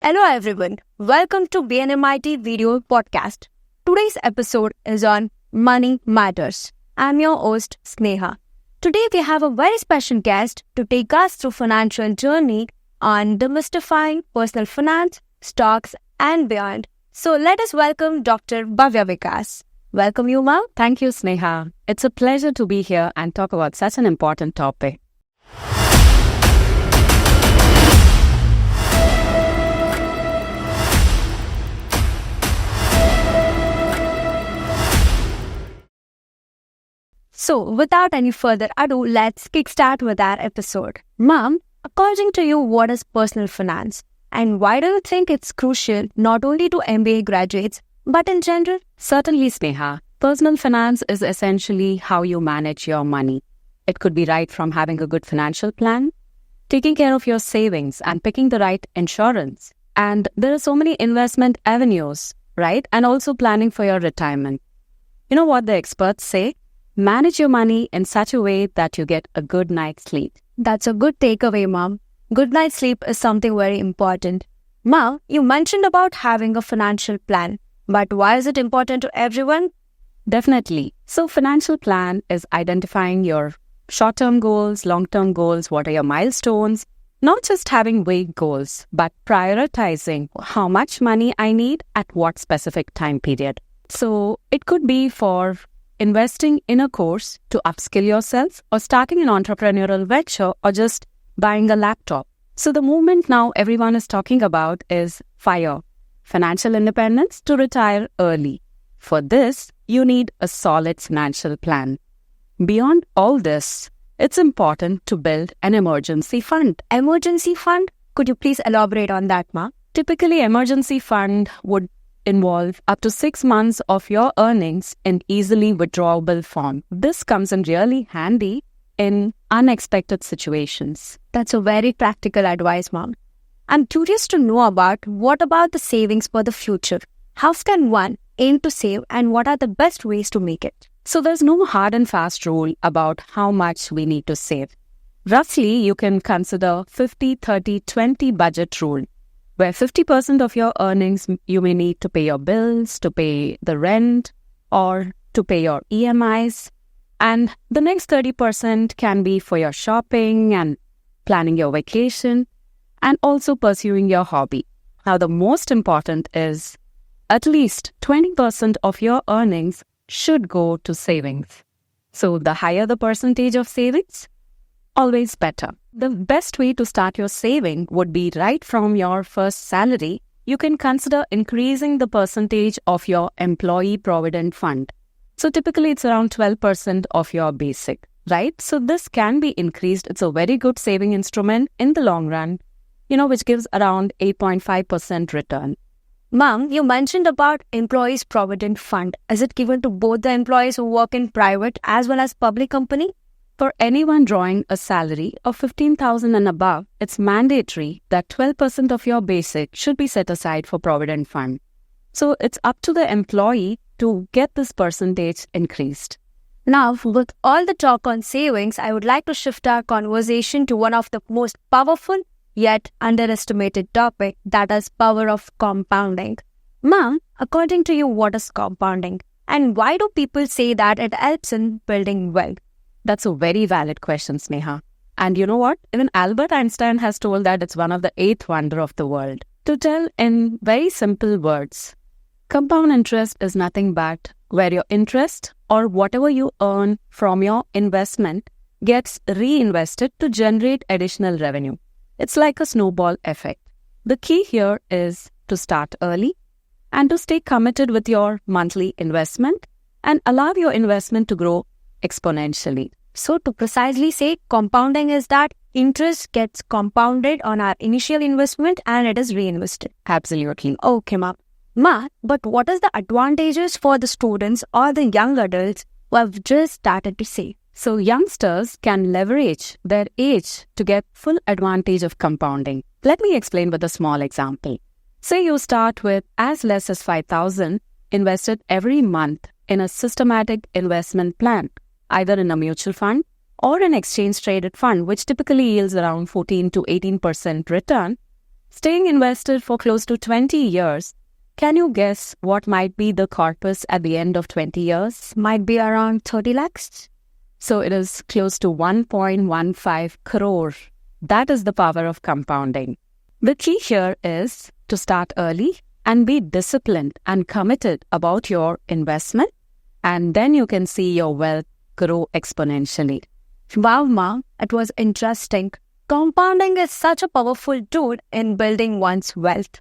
Hello everyone, welcome to BNMIT video podcast. Today's episode is on Money Matters. I'm your host Sneha. Today we have a very special guest to take us through financial journey on demystifying personal finance, stocks and beyond. So let us welcome Dr. Bhavya Vikas. Welcome you, ma'am. Thank you, Sneha. It's a pleasure to be here and talk about such an important topic. So, without any further ado, let's kickstart with our episode. Ma'am, according to you, what is personal finance? And why do you think it's crucial not only to MBA graduates, but in general? Certainly, Sneha. Personal finance is essentially how you manage your money. It could be right from having a good financial plan, taking care of your savings and picking the right insurance. And there are so many investment avenues, right? And also planning for your retirement. You know what the experts say? Manage your money in such a way that you get a good night's sleep. That's a good takeaway, ma'am. Good night's sleep is something very important. Ma'am, you mentioned about having a financial plan, but why is it important to everyone? Definitely. So financial plan is identifying your short-term goals, long-term goals, what are your milestones, not just having vague goals, but prioritizing how much money I need at what specific time period. So it could be for investing in a course to upskill yourself or starting an entrepreneurial venture or just buying a laptop. So the movement now everyone is talking about is FIRE, financial independence to retire early. For this, you need a solid financial plan. Beyond all this, it's important to build an emergency fund. Emergency fund? Could you please elaborate on that, ma'am? Typically, emergency fund would involve up to 6 months of your earnings in easily withdrawable form. This comes in really handy in unexpected situations. That's a very practical advice, ma'am. I'm curious to know about what about the savings for the future? How can one aim to save and what are the best ways to make it? So there's no hard and fast rule about how much we need to save. Roughly, you can consider 50-30-20 budget rule, where 50% of your earnings you may need to pay your bills, to pay the rent, or to pay your EMIs. And the next 30% can be for your shopping and planning your vacation and also pursuing your hobby. Now, the most important is at least 20% of your earnings should go to savings. So the higher the percentage of savings, always better. The best way to start your saving would be right from your first salary. You can consider increasing the percentage of your employee provident fund. So typically it's around 12% of your basic, right? So this can be increased. It's a very good saving instrument in the long run, which gives around 8.5% return. Ma'am, you mentioned about employees provident fund. Is it given to both the employees who work in private as well as public company? For anyone drawing a salary of 15,000 and above, it's mandatory that 12% of your basic should be set aside for Provident Fund. So it's up to the employee to get this percentage increased. Now, with all the talk on savings, I would like to shift our conversation to one of the most powerful yet underestimated topic, that is power of compounding. Ma'am, according to you, what is compounding? And why do people say that it helps in building wealth? That's a very valid question, Sneha. And you know what? Even Albert Einstein has told that it's one of the 8th wonder of the world. To tell in very simple words, compound interest is nothing but where your interest or whatever you earn from your investment gets reinvested to generate additional revenue. It's like a snowball effect. The key here is to start early and to stay committed with your monthly investment and allow your investment to grow exponentially. So to precisely say, compounding is that interest gets compounded on our initial investment and it is reinvested. Absolutely. Okay, ma'am. But what is the advantages for the students or the young adults who have just started to save? So youngsters can leverage their age to get full advantage of compounding. Let me explain with a small example. Say you start with as less as 5,000 invested every month in a systematic investment plan, either in a mutual fund or an exchange traded fund, which typically yields around 14 to 18% return. Staying invested for close to 20 years, can you guess what might be the corpus at the end of 20 years? Might be around 30 lakhs. So it is close to 1.15 crore. That is the power of compounding. The key here is to start early and be disciplined and committed about your investment, and then you can see your wealth grow exponentially. Wow, Ma, it was interesting. Compounding is such a powerful tool in building one's wealth.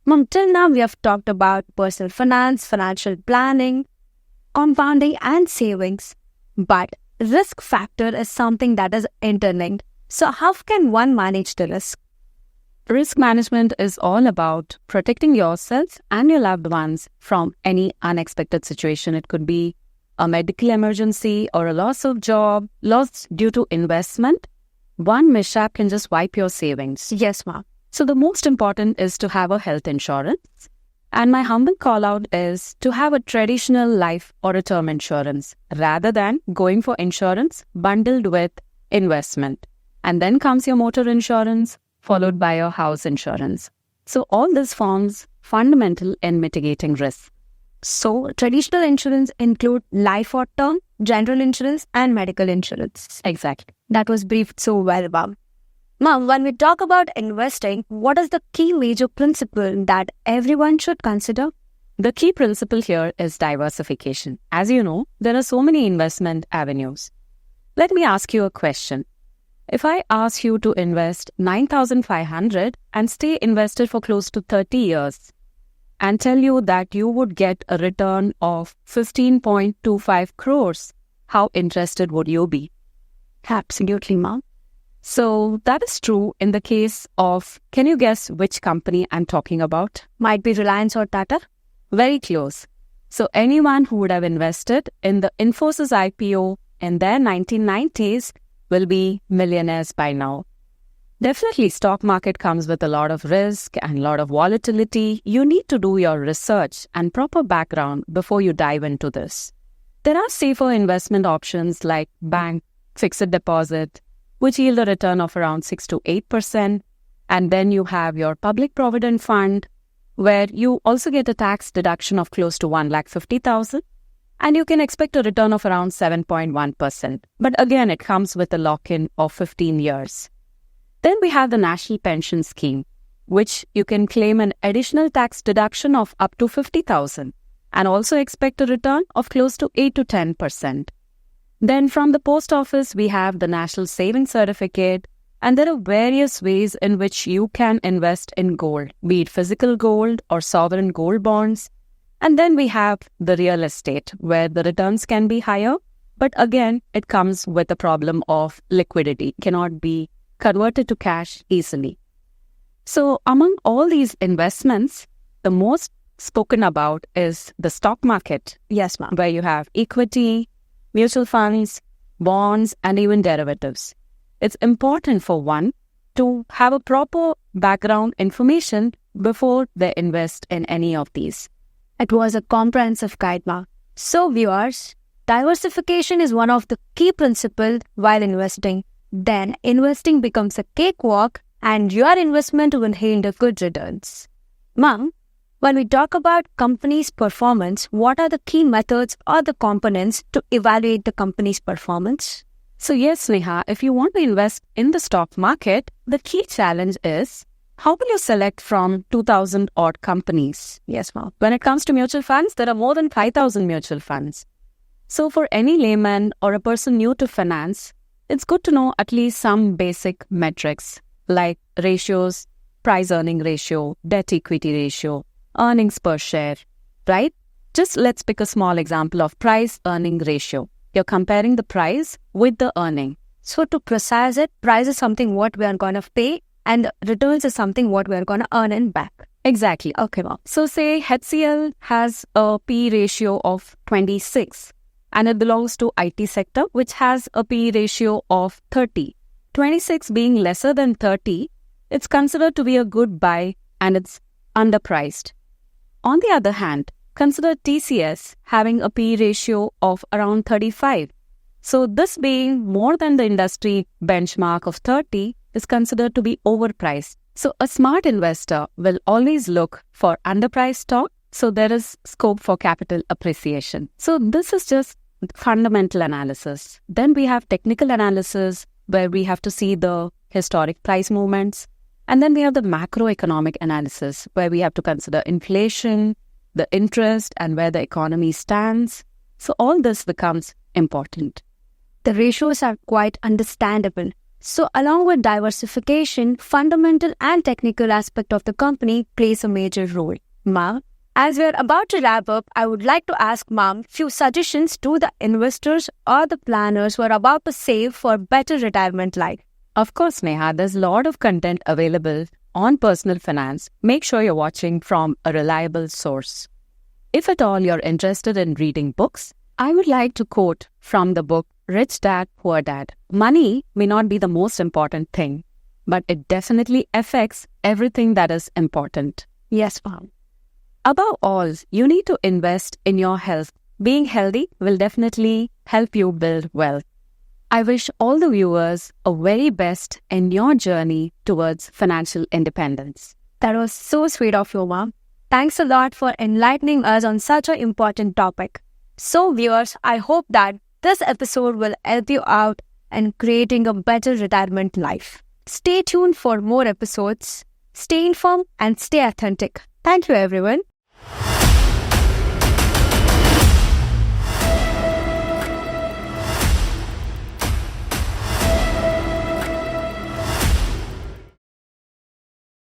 Mom, till now we have talked about personal finance, financial planning, compounding and savings. But risk factor is something that is interlinked. So how can one manage the risk? Risk management is all about protecting yourself and your loved ones from any unexpected situation. It could be a medical emergency or a loss of job, loss due to investment. One mishap can just wipe your savings. Yes, ma'am. So the most important is to have a health insurance. And my humble call out is to have a traditional life or a term insurance rather than going for insurance bundled with investment. And then comes your motor insurance, followed by your house insurance. So all this forms fundamental in mitigating risk. So traditional insurance include life or term, general insurance and medical insurance. Exactly. That was briefed so well, Mom. Mom, when we talk about investing, what is the key major principle that everyone should consider? The key principle here is diversification. As you know, there are so many investment avenues. Let me ask you a question. If I ask you to invest 9,500 and stay invested for close to 30 years and tell you that you would get a return of 15.25 crores, how interested would you be? Absolutely, Mom. So that is true in the case of, can you guess which company I'm talking about? Might be Reliance or Tata? Very close. So anyone who would have invested in the Infosys IPO in their 1990s will be millionaires by now. Definitely, stock market comes with a lot of risk and a lot of volatility. You need to do your research and proper background before you dive into this. There are safer investment options like bank fixed deposit, which yield a return of around 6 to 8%. And then you have your public provident fund, where you also get a tax deduction of close to 1,50,000. And you can expect a return of around 7.1%. But again, it comes with a lock-in of 15 years. Then we have the National Pension Scheme, which you can claim an additional tax deduction of up to 50,000 and also expect a return of close to 8 to 10%. Then from the post office, we have the National Savings Certificate, and there are various ways in which you can invest in gold, be it physical gold or sovereign gold bonds. And then we have the real estate, where the returns can be higher, but again, it comes with a problem of liquidity. It cannot be converted to cash easily. So among all these investments, the most spoken about is the stock market. Yes, ma'am. Where you have equity, mutual funds, bonds, and even derivatives. It's important for one to have a proper background information before they invest in any of these. It was a comprehensive guide, ma'am. So viewers, diversification is one of the key principles while investing. Then investing becomes a cakewalk and your investment will yield good returns. Ma'am, when we talk about company's performance, what are the key methods or the components to evaluate the company's performance? So yes, Sneha, if you want to invest in the stock market, the key challenge is, how will you select from 2,000 odd companies? Yes, ma'am. When it comes to mutual funds, there are more than 5,000 mutual funds. So for any layman or a person new to finance, it's good to know at least some basic metrics like ratios, price-earning ratio, debt-equity ratio, earnings per share, right? Just let's pick a small example of price-earning ratio. You're comparing the price with the earning. So to precise it, price is something what we are going to pay and returns is something what we are going to earn in back. Exactly. Okay, ma'am. So say HCL has a P ratio of 26 and it belongs to IT sector, which has a P ratio of 30. 26 being lesser than 30, it's considered to be a good buy and it's underpriced. On the other hand, consider TCS having a P ratio of around 35. So this being more than the industry benchmark of 30 is considered to be overpriced. So a smart investor will always look for underpriced stock, so there is scope for capital appreciation. So this is just fundamental analysis. Then we have technical analysis, where we have to see the historic price movements. And then we have the macroeconomic analysis, where we have to consider inflation, the interest, and where the economy stands. So all this becomes important. The ratios are quite understandable. So along with diversification, fundamental and technical aspect of the company plays a major role. Ma'am, as we're about to wrap up, I would like to ask Ma'am few suggestions to the investors or the planners who are about to save for better retirement life. Of course, Sneha, there's a lot of content available on personal finance. Make sure you're watching from a reliable source. If at all you're interested in reading books, I would like to quote from the book Rich Dad, Poor Dad. Money may not be the most important thing, but it definitely affects everything that is important. Yes, Ma'am. Above all, you need to invest in your health. Being healthy will definitely help you build wealth. I wish all the viewers a very best in your journey towards financial independence. That was so sweet of you, Ma'am. Thanks a lot for enlightening us on such an important topic. So viewers, I hope that this episode will help you out in creating a better retirement life. Stay tuned for more episodes. Stay informed and stay authentic. Thank you, everyone.